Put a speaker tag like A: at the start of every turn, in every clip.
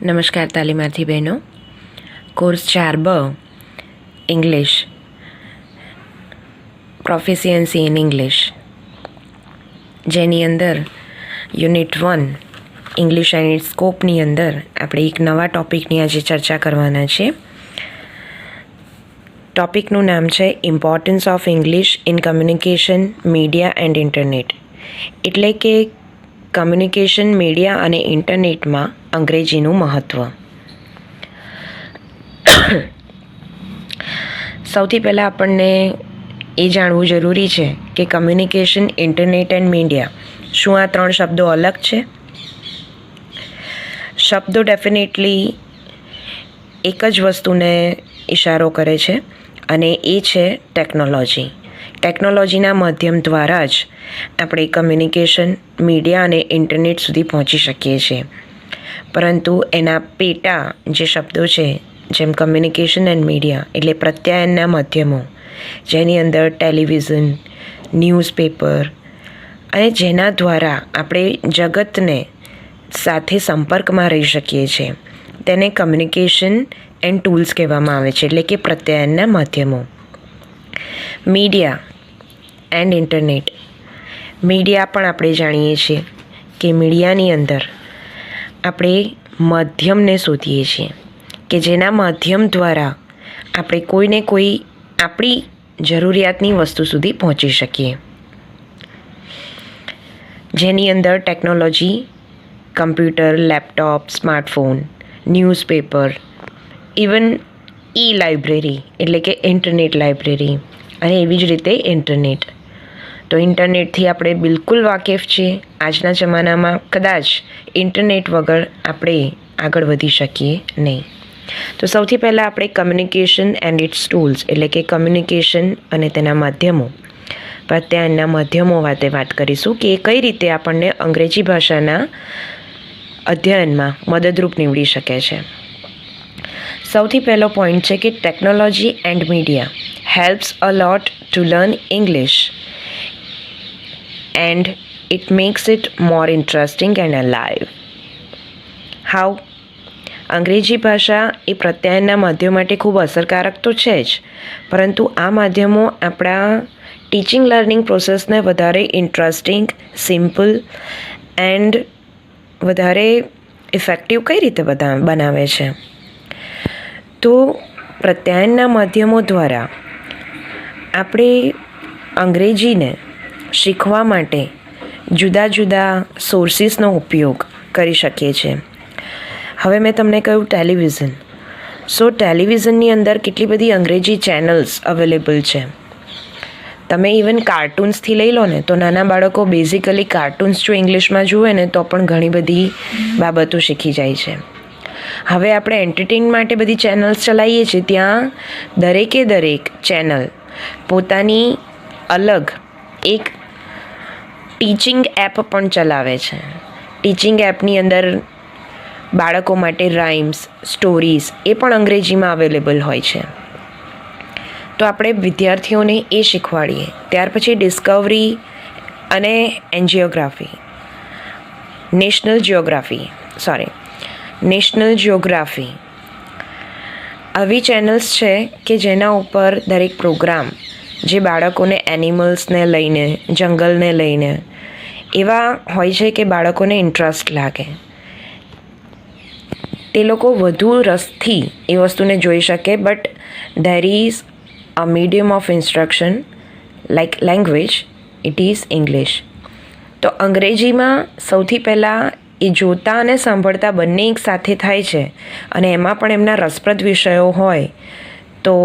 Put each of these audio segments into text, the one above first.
A: નમસ્કાર તાલીમાર્થી બહેનો. Course 4B English, proficiency in English, જેની અંદર યુનિટ 1 ઇંગ્લિશ એન્ડ ઇટ્સ સ્કોપની અંદર આપણે એક નવા ટૉપિકની આજે ચર્ચા કરવાના છીએ. ટૉપિકનું નામ છે importance of English in communication, media and internet. એટલે કે કમ્યુનિકેશન, મીડિયા અને ઇન્ટરનેટમાં અંગ્રેજીનું મહત્ત્વ. સૌથી પહેલાં આપણને એ જાણવું જરૂરી છે કે કમ્યુનિકેશન, ઇન્ટરનેટ એન્ડ મીડિયા, શું આ ત્રણ શબ્દો અલગ છે? શબ્દો ડેફિનેટલી એક જ વસ્તુને ઇશારો કરે છે અને એ છે ટેકનોલોજી. ટેકનોલોજીના માધ્યમ દ્વારા જ આપણે કમ્યુનિકેશન, મીડિયા અને ઇન્ટરનેટ સુધી પહોંચી શકીએ છીએ. પરંતુ એના પેટા જે શબ્દો છે, જેમ કમ્યુનિકેશન એન્ડ મીડિયા એટલે પ્રત્યાયનના માધ્યમો, જેની અંદર ટેલિવિઝન, ન્યૂઝપેપર અને જેના દ્વારા આપણે જગતને સાથે સંપર્કમાં રહી શકીએ છીએ, તેને કમ્યુનિકેશન એન્ડ ટૂલ્સ કહેવામાં આવે છે, એટલે કે પ્રત્યાયનના માધ્યમો. Media and internet. મીડિયા પણ આપણે જાણીએ છીએ કે મીડિયાની અંદર આપણે માધ્યમને શોધીએ છીએ કે જેના માધ્યમ દ્વારા આપણે કોઈને કોઈ આપણી જરૂરિયાતની વસ્તુ સુધી પહોંચી શકીએ. જેની અંદર technology, computer, laptop, smartphone, newspaper, even library એટલે કે ઇન્ટરનેટ લાઇબ્રેરી અને એવી જ રીતે ઇન્ટરનેટ. તો ઇન્ટરનેટથી આપણે બિલકુલ વાકેફ છીએ. આજના જમાનામાં કદાચ ઇન્ટરનેટ વગર આપણે આગળ વધી શકીએ નહીં. તો સૌથી પહેલાં આપણે કમ્યુનિકેશન એન્ડ ઇટ્સ ટૂલ્સ એટલે કે કમ્યુનિકેશન અને તેના માધ્યમો, પ્રત્યાયનના માધ્યમો વાત કરીશું કે એ કઈ રીતે આપણને અંગ્રેજી ભાષાના અધ્યયનમાં મદદરૂપ નીવડી શકે છે. સૌથી પહેલો પોઈન્ટ છે કે technology and media helps a lot to learn English and it makes it more interesting and alive. How? અંગ્રેજી ભાષા એ પ્રત્યાયનના માધ્યમ માટે ખૂબ અસરકારક તો છે જ, પરંતુ આ માધ્યમો આપણા ટીચિંગ લર્નિંગ પ્રોસેસને વધારે ઇન્ટરેસ્ટિંગ, સિમ્પલ એન્ડ વધારે ઇફેક્ટિવ કઈ રીતે બનાવે છે? તો પ્રત્યાયનના માધ્યમો દ્વારા આપણે અંગ્રેજીને શીખવા માટે જુદા જુદા સોર્સિસનો ઉપયોગ કરી શકીએ છીએ. હવે મેં તમને કહ્યું ટેલિવિઝન. સો ટેલિવિઝનની અંદર કેટલી બધી અંગ્રેજી ચેનલ્સ અવેલેબલ છે. તમે ઇવન કાર્ટૂન્સથી લઈ લો ને, તો નાના બાળકો બેઝિકલી કાર્ટૂન્સ જો ઇંગ્લિશમાં જુએ ને તો પણ ઘણી બધી બાબતો શીખી જાય છે. હવે આપણે એન્ટરટેન માટે બધી ચેનલ્સ ચલાવીએ છીએ, ત્યાં દરેક ચેનલ પોતાની અલગ એક ટીચિંગ એપ પણ ચલાવે છે. ટીચિંગ એપની અંદર બાળકો માટે રાઇમ્સ, સ્ટોરીઝ એ પણ અંગ્રેજીમાં અવેલેબલ હોય છે. તો આપણે વિદ્યાર્થીઓને એ શીખવાડીએ. ત્યાર પછી ડિસ્કવરી અને નેશનલ જિયોગ્રાફી આવી ચેનલ્સ છે કે જેના ઉપર દરેક પ્રોગ્રામ જે બાળકોને એનિમલ્સને લઈને, જંગલને લઈને એવા હોય છે કે બાળકોને ઇન્ટરેસ્ટ લાગે, તે લોકો વધુ રસથી એ વસ્તુને જોઈ શકે. But there is a medium of instruction like language, it is English. તો અંગ્રેજીમાં સૌથી પહેલાં એ જોતા અને સાંભળતા બંને એક સાથે થાય છે અને એમાં પણ એમના રસપ્રદ વિષયો હોય તો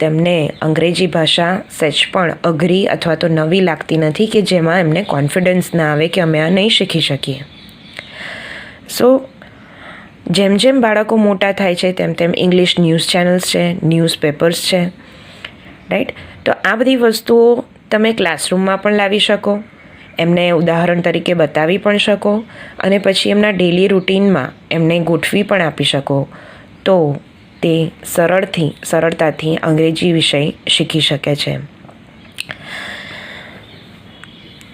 A: તેમને અંગ્રેજી ભાષા સહેજ પણ અઘરી અથવા તો નવી લાગતી નથી કે જેમાં એમને કોન્ફિડન્સ ના આવે કે અમે આ નહીં શીખી શકીએ. સો જેમ જેમ બાળકો મોટા થાય છે તેમ ઇંગ્લિશ ન્યૂઝ ચેનલ્સ છે, ન્યૂઝપેપર્સ છે, રાઈટ. તો આ બધી વસ્તુઓ તમે ક્લાસરૂમમાં પણ લાવી શકો, એમને ઉદાહરણ તરીકે બતાવી પણ શકો અને પછી એમના ડેલી રૂટીનમાં એમને ગોઠવી પણ આપી શકો. તો તે સરળતાથી અંગ્રેજી વિષય શીખી શકે છે.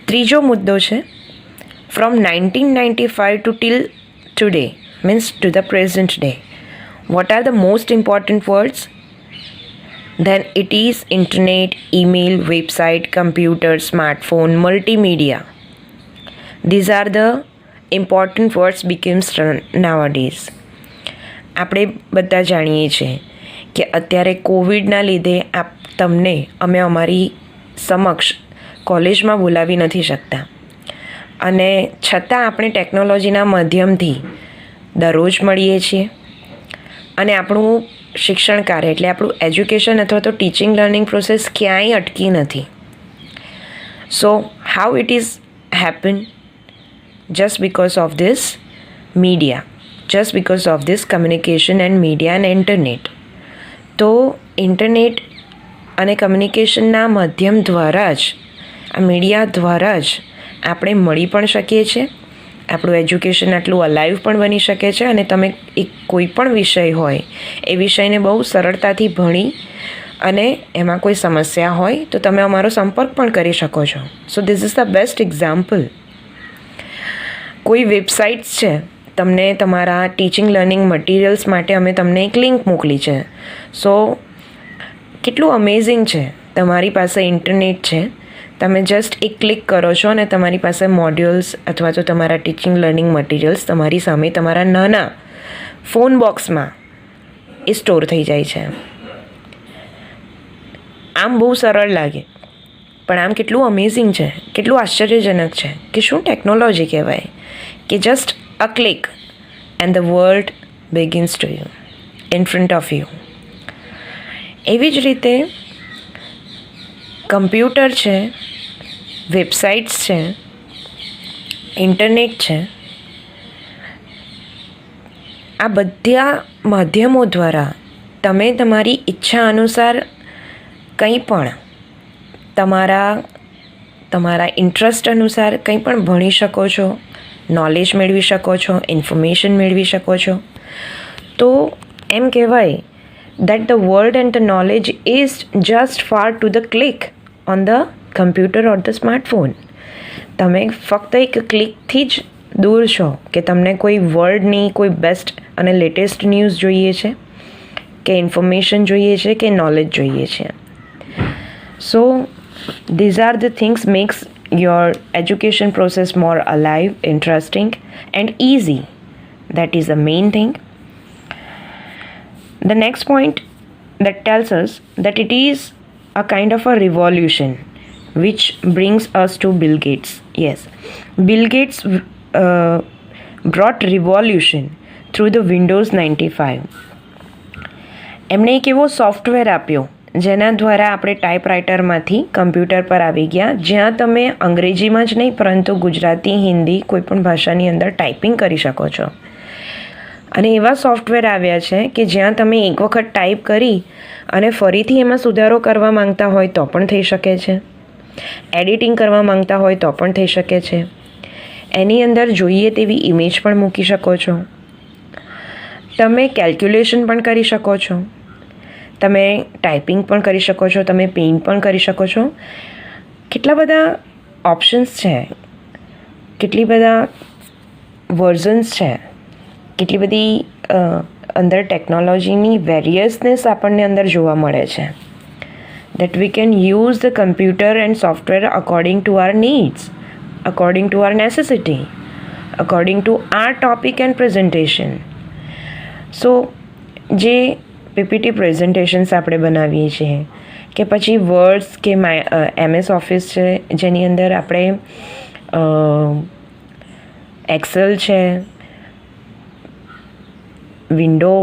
A: ત્રીજો મુદ્દો છે, from 1995 to till today means to the present day. What are the most important words? Then it is internet, email, website, computer, smartphone, multimedia. These are the important words becomes nowadays. આપણે બધા જાણીએ છીએ કે અત્યારે કોવિડના લીધે તમને અમે અમારી સમક્ષ કોલેજમાં બોલાવી નથી શકતા, અને છતાં આપણે ટેકનોલોજીના માધ્યમથી દરરોજ મળીએ છીએ અને આપણું શિક્ષણ કાર્ય એટલે આપણું એજ્યુકેશન અથવા તો ટીચિંગ લર્નિંગ પ્રોસેસ ક્યાંય અટકી નથી. So how it is happen? just because of this media, just because of this communication and media and internet. તો ઇન્ટરનેટ અને કમ્યુનિકેશનના માધ્યમ દ્વારા જ, આ મીડિયા દ્વારા જ આપણે મળી પણ શકીએ છીએ, આપણું એજ્યુકેશન આટલું અલાઈવ પણ બની શકે છે, અને તમે એક કોઈ પણ વિષય હોય એ વિષયને બહુ સરળતાથી ભણી અને એમાં કોઈ સમસ્યા હોય તો તમે અમારો સંપર્ક પણ કરી શકો છો. So this is the best example. કોઈ વેબસાઇટ્સ છે, તમને તમારા ટીચિંગ લર્નિંગ મટીરિયલ્સ માટે અમે તમને એક લિંક મોકલી છે. સો કેટલું અમેઝિંગ છે, તમારી પાસે ઇન્ટરનેટ છે, તમે જસ્ટ એક ક્લિક કરો છો અને તમારી પાસે મોડ્યુલ્સ અથવા તો તમારા ટીચિંગ લર્નિંગ મટીરિયલ્સ તમારી સામે તમારા નાના ફોન બોક્સમાં એ સ્ટોર થઈ જાય છે. આમ બહુ સરળ લાગે, પણ આમ કેટલું અમેઝિંગ છે, કેટલું આશ્ચર્યજનક છે કે શું ટેકનોલોજી કહેવાય કે just a click and the world begins to you in front of you. એવી જ રીતે કમ્પ્યુટર છે, વેબસાઇટ્સ છે, ઇન્ટરનેટ છે, આ બધા માધ્યમો દ્વારા તમે તમારી ઈચ્છા અનુસાર કંઈ પણ તમારા ઇન્ટરેસ્ટ અનુસાર કંઈ પણ ભણી શકો છો, નોલેજ મેળવી શકો છો, ઇન્ફોર્મેશન મેળવી શકો છો. તો એમ કહેવાય that the world and the knowledge is just far to the click on the computer or the smartphone. તમે ફક્ત એક ક્લિકથી જ દૂર છો કે તમને કોઈ વર્લ્ડની કોઈ બેસ્ટ અને લેટેસ્ટ ન્યૂઝ જોઈએ છે, કે ઇન્ફોર્મેશન જોઈએ છે, કે નોલેજ જોઈએ છે. સો these are the things makes your education process more alive, interesting and easy. That is the main thing. The next point that tells us that it is a kind of a revolution which brings us to Bill Gates. Yes, Bill Gates brought revolution through the Windows 95. એમણે એક એવો software આપ્યો જેના દ્વારા આપણે ટાઈપરાઇટરમાંથી computer પર આવી ગયા, જ્યાં તમે અંગ્રેજીમાં જ નહીં પરંતુ ગુજરાતી, હિન્દી કોઈ પણ ભાષાની અંદર ટાઈપિંગ કરી શકો છો. અને એવા સોફ્ટવેર આવ્યા છે કે જ્યાં તમે એક વખત ટાઈપ કરી અને ફરીથી એમાં સુધારો કરવા માંગતા હોય તો પણ થઈ શકે છે, એડિટિંગ કરવા માંગતા હોય તો પણ થઈ શકે છે, એની અંદર જોઈએ તેવી ઇમેજ પણ મૂકી શકો છો, તમે કેલ્ક્યુલેશન પણ કરી શકો છો, તમે ટાઈપિંગ પણ કરી શકો છો, તમે પેઇન્ટ પણ કરી શકો છો. કેટલા બધા ઓપ્શન્સ છે, કેટલી બધા વર્ઝન્સ છે, કેટલી બધી અંદર ટેકનોલોજીની વેરિયસનેસ આપણને અંદર જોવા મળે છે. that we can use the computer and software according to our needs, according to our necessity, according to our topic and presentation. So જે પીપીટી પ્રેઝન્ટેશન્સ આપણે બનાવીએ છીએ, કે પછી વર્ડ્સ કે MS ઓફિસ છે જેની અંદર આપણે એક્સેલ છે, વિન્ડો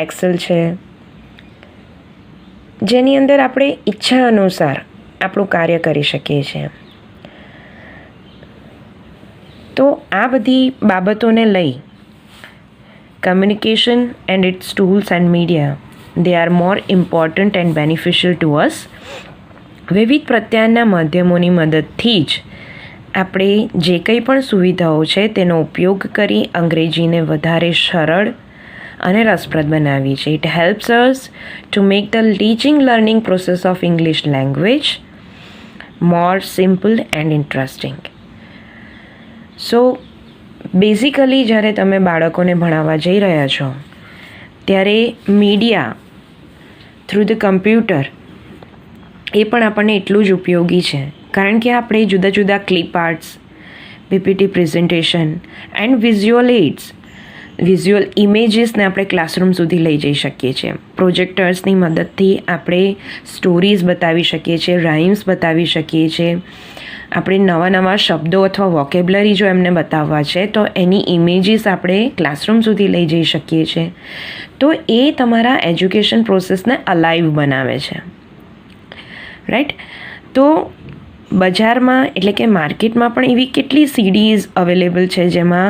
A: એક્સેલ છે, જેની અંદર આપણે ઈચ્છા અનુસાર આપણું કાર્ય કરી શકીએ છીએ. તો આ બધી બાબતોને લઈ communication and its tools and media, they are more important and beneficial to us. વિવિધ પ્રત્યાયનના માધ્યમોની મદદથી જ આપણે જે કંઈ પણ સુવિધાઓ છે તેનો ઉપયોગ કરી અંગ્રેજીને વધારે સરળ અને રસપ્રદ બનાવી છે. It helps us to make the teaching learning process of English language more simple and interesting. So basically જ્યારે તમે બાળકોને ભણાવવા જઈ રહ્યા છો ત્યારે મીડિયા થ્રુ ધ કમ્પ્યુટર એ પણ આપણને એટલું જ ઉપયોગી છે, કારણ કે આપણે જુદા જુદા clip arts, PPT presentation and visual ઇમેજીસને આપણે ક્લાસરૂમ સુધી લઈ જઈ શકીએ છીએ. પ્રોજેક્ટર્સની મદદથી આપણે સ્ટોરીઝ બતાવી શકીએ છીએ, રાઇમ્સ બતાવી શકીએ છીએ. આપણે નવા નવા શબ્દો અથવા વોકેબ્લરી જો એમને બતાવવા છે તો એની ઇમેજીસ આપણે ક્લાસરૂમ સુધી લઈ જઈ શકીએ છીએ. તો એ તમારા એજ્યુકેશન પ્રોસેસને અલાઇવ બનાવે છે, રાઈટ. તો બજારમાં એટલે કે માર્કેટમાં પણ એવી કેટલી સીડીઝ અવેલેબલ છે જેમાં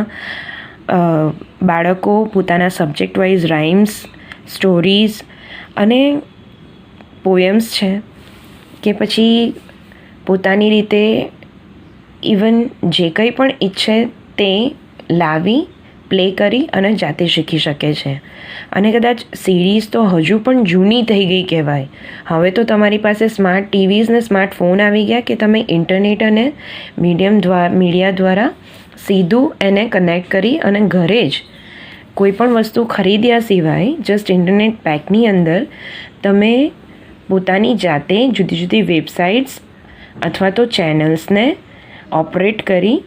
A: બાળકો પોતાના સબ્જેક્ટ વાઇઝ રાઇમ્સ, સ્ટોરીઝ અને પોએમ્સ છે કે પછી પોતાની રીતે ઇવન જે કંઈ પણ ઈચ્છે તે લાવી પ્લે કરી અને જાતે શીખી શકે છે. અને કદાચ સીરીઝ તો હજુ પણ જૂની થઈ ગઈ કહેવાય. હવે તો તમારી પાસે સ્માર્ટ ટીવીઝ ને સ્માર્ટફોન આવી ગયા કે તમે ઇન્ટરનેટ અને મીડિયા દ્વારા સીધું એને કનેક્ટ કરી અને ઘરે જ કોઈ પણ વસ્તુ ખરીદ્યા સિવાય જસ્ટ ઇન્ટરનેટ પેકની અંદર તમે પોતાની જાતે જુદી જુદી વેબસાઇટ્સ અથવા તો ચેનલ્સને ઓપરેટ કરી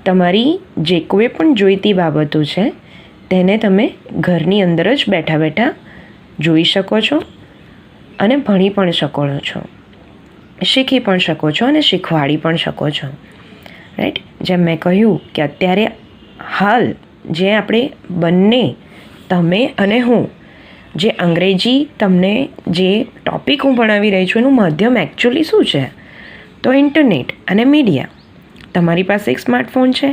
A: તમારી જે કોઈ પણ જોઈતી બાબતો છે તેને તમે ઘરની અંદર જ બેઠા બેઠા જોઈ શકો છો અને ભણી પણ શકો છો, શીખી પણ શકો છો અને શીખવાડી પણ શકો છો, રાઈટ. જેમ મેં કહ્યું કે અત્યારે હાલ જે આપણે બંને તમે અને હું જે અંગ્રેજી તમને જે ટૉપિક હું ભણાવી રહી છું એનું માધ્યમ એકચ્યુઅલી શું છે? તો ઇન્ટરનેટ અને મીડિયા. તમારી પાસે એક સ્માર્ટફોન છે,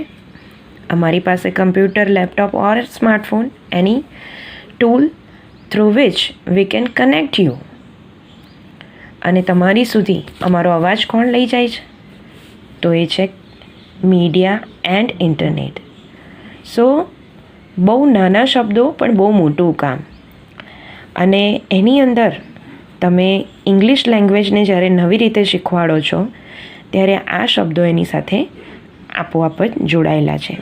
A: અમારી પાસે computer, laptop or smartphone, any tool through which we can connect you. અને તમારી સુધી અમારો અવાજ કોણ લઈ જાય છે? તો એ છે મીડિયા એન્ડ ઇન્ટરનેટ. સો બહુ નાના શબ્દો પણ બહુ મોટું કામ. અને એની અંદર તમે ઇંગ્લિશ લેંગ્વેજને જ્યારે નવી રીતે શીખવાડો છો ત્યારે આ શબ્દો એની સાથે આપોઆપ જ જોડાયેલા છે.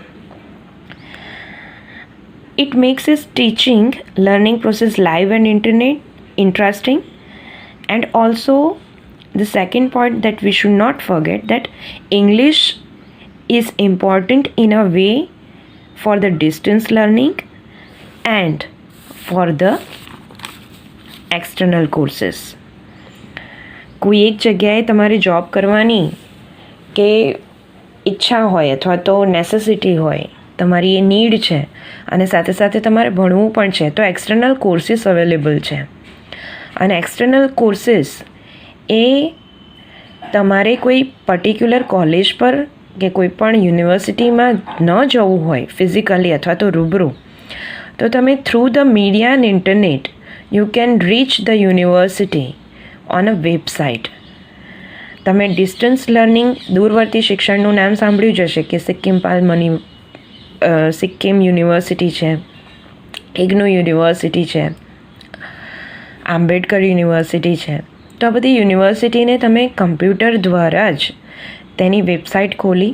A: It makes his teaching learning process live and interesting. And also the second point that we should not forget that English is important in a way for the distance learning and for the external courses. કોઈ એક જગ્યાએ તમારે job કરવાની કે ઈચ્છા હોય અથવા તો નેસેસિટી હોય, તમારી એ નીડ છે અને સાથે સાથે તમારે ભણવું પણ છે, તો એક્સટર્નલ કોર્સીસ અવેલેબલ છે. અને એક્સટર્નલ કોર્સીસ એ તમારે કોઈ પર્ટિક્યુલર કોલેજ પર કે કોઈ પણ યુનિવર્સિટીમાં ન જવું હોય ફિઝિકલી અથવા તો રૂબરૂ, તો તમે through the media and internet you can reach the university on a website. તમે ડિસ્ટન્સ લર્નિંગ, દૂરવર્તી શિક્ષણનું નામ સાંભળ્યું જ હશે કે સિક્કિમ યુનિવર્સિટી છે, ઇગ્નુ યુનિવર્સિટી છે, આંબેડકર યુનિવર્સિટી છે. તો આ બધી યુનિવર્સિટીને તમે કમ્પ્યુટર દ્વારા જ તેની વેબસાઇટ ખોલી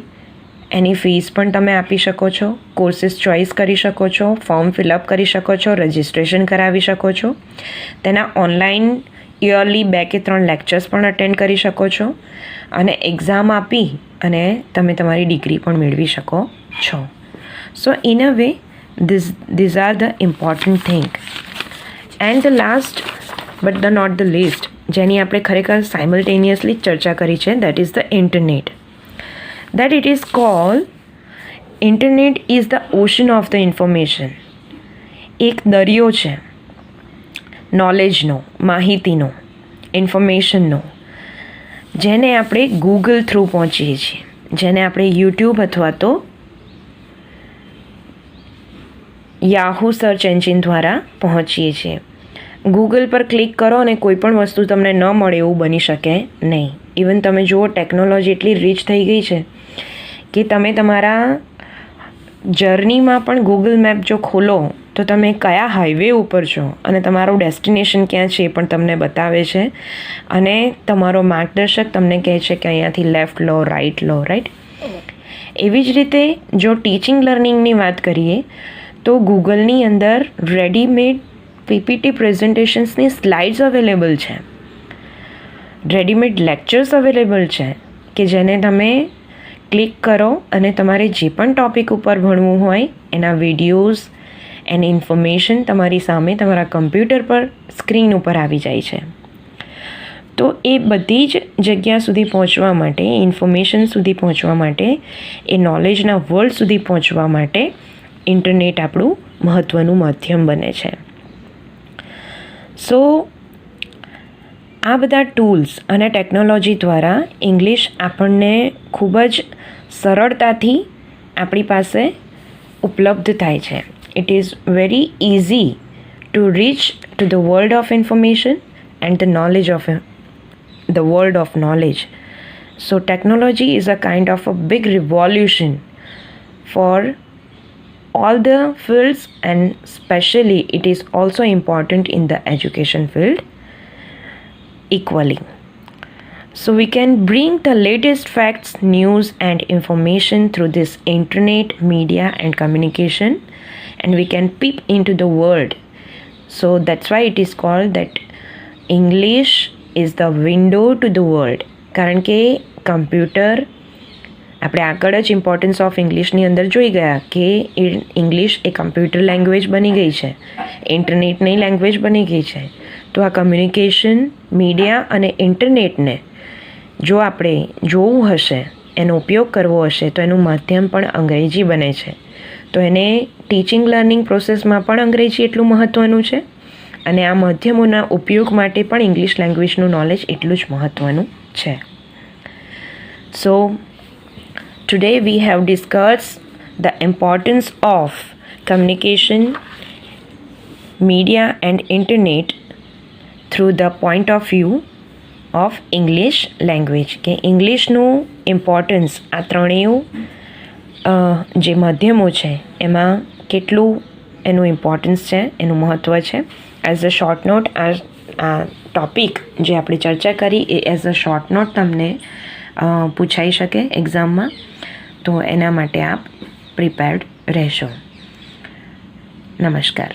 A: એની ફીસ પણ તમે આપી શકો છો, કોર્સીસ ચોઇસ કરી શકો છો, ફોર્મ ફિલઅપ કરી શકો છો, રજિસ્ટ્રેશન કરાવી શકો છો, તેના ઓનલાઈન યરલી 2 કે 3 લેક્ચર્સ પણ અટેન્ડ કરી શકો છો અને એક્ઝામ આપી અને તમે તમારી ડિગ્રી પણ મેળવી શકો છો. સો in a way these are the important thing. And the last but not the least, જેની આપણે ખરેખર સાયમલ્ટેનિયસલી ચર્ચા કરી છે, that is the internet. That it is called internet is the ocean of the information. એક દરિયો છે નોલેજનો, માહિતીનો, ઇન્ફોર્મેશનનો, જેને આપણે ગૂગલ થ્રુ પહોંચીએ છીએ, જેને આપણે યુટ્યુબ અથવા તો યાહુ સર્ચ એન્જિન દ્વારા પહોંચીએ છીએ. ગૂગલ પર ક્લિક કરો અને કોઈ પણ વસ્તુ તમને ન મળે એવું બની શકે નહીં. ઇવન તમે જુઓ ટેકનોલોજી એટલી રીચ થઈ ગઈ છે કે તમે તમારા જર્નીમાં પણ ગૂગલ મેપ જો ખોલો તો તમે કયા હાઈવે ઉપર છો અને તમારું ડેસ્ટિનેશન ક્યાં છે એ પણ તમને બતાવે છે અને તમારો માર્ગદર્શક તમને કહે છે કે અહીંયાથી લેફ્ટ લો, રાઈટ લો, રાઈટ. એવી જ રીતે જો ટીચિંગ લર્નિંગની વાત કરીએ તો ગૂગલની અંદર રેડીમેડ પીપીટી પ્રેઝન્ટેશન્સની સ્લાઇડ્સ અવેલેબલ છે, રેડીમેડ લેક્ચર્સ અવેલેબલ છે કે જેને તમે ક્લિક કરો અને તમારે જે પણ ટૉપિક ઉપર ભણવું હોય એના વિડીયોઝ એની ઇન્ફોર્મેશન તમારી સામે તમારા કમ્પ્યુટર પર સ્ક્રીન ઉપર આવી જાય છે. તો એ બધી જ જગ્યા સુધી પહોંચવા માટે, ઇન્ફોર્મેશન સુધી પહોંચવા માટે, એ નોલેજના વર્લ્ડ સુધી પહોંચવા માટે ઇન્ટરનેટ આપણું મહત્ત્વનું માધ્યમ બને છે. સો આ બધા ટૂલ્સ અને ટેકનોલોજી દ્વારા ઇંગ્લિશ આપણને ખૂબ જ સરળતાથી આપણી પાસે ઉપલબ્ધ થાય છે. It is very easy to reach to the world of information and the knowledge of the world of knowledge. So technology is a kind of a big revolution for all the fields, and especially it is also important in the education field equally. So we can bring the latest facts, news and information through this internet, media and communication, and we can peep into the world. So that's why it is called that English is the window to the world. કારણ કે computer, આપણે આગળ જ importance of ઇંગ્લિશની અંદર જોઈ ગયા કે English એ computer language બની ગઈ છે, ઇન્ટરનેટની લેંગ્વેજ બની ગઈ છે. તો આ કમ્યુનિકેશન, મીડિયા અને ઇન્ટરનેટને જો આપણે જોવું હશે, એનો ઉપયોગ કરવો હશે તો એનું માધ્યમ પણ અંગ્રેજી બને છે. તો એને ટીચિંગ લર્નિંગ પ્રોસેસમાં પણ અંગ્રેજી એટલું મહત્ત્વનું છે અને આ માધ્યમોના ઉપયોગ માટે પણ ઇંગ્લિશ લેંગ્વેજનું નોલેજ એટલું જ મહત્ત્વનું છે. So today we have discussed the importance of communication, media and internet through the point of view of English language, કે ઇંગ્લિશનું ઇમ્પોર્ટન્સ આ ત્રણેય જે માધ્યમો છે એમાં કેટલું એનું ઇમ્પોર્ટન્સ છે, એનું મહત્ત્વ છે. એઝ અ શોર્ટ નોટ આ ટૉપિક જે આપણે ચર્ચા કરી એ એઝ અ શોર્ટ નોટ તમને પૂછાઈ શકે એક્ઝામમાં, તો એના માટે આપ પ્રિપેર્ડ રહેશો. નમસ્કાર.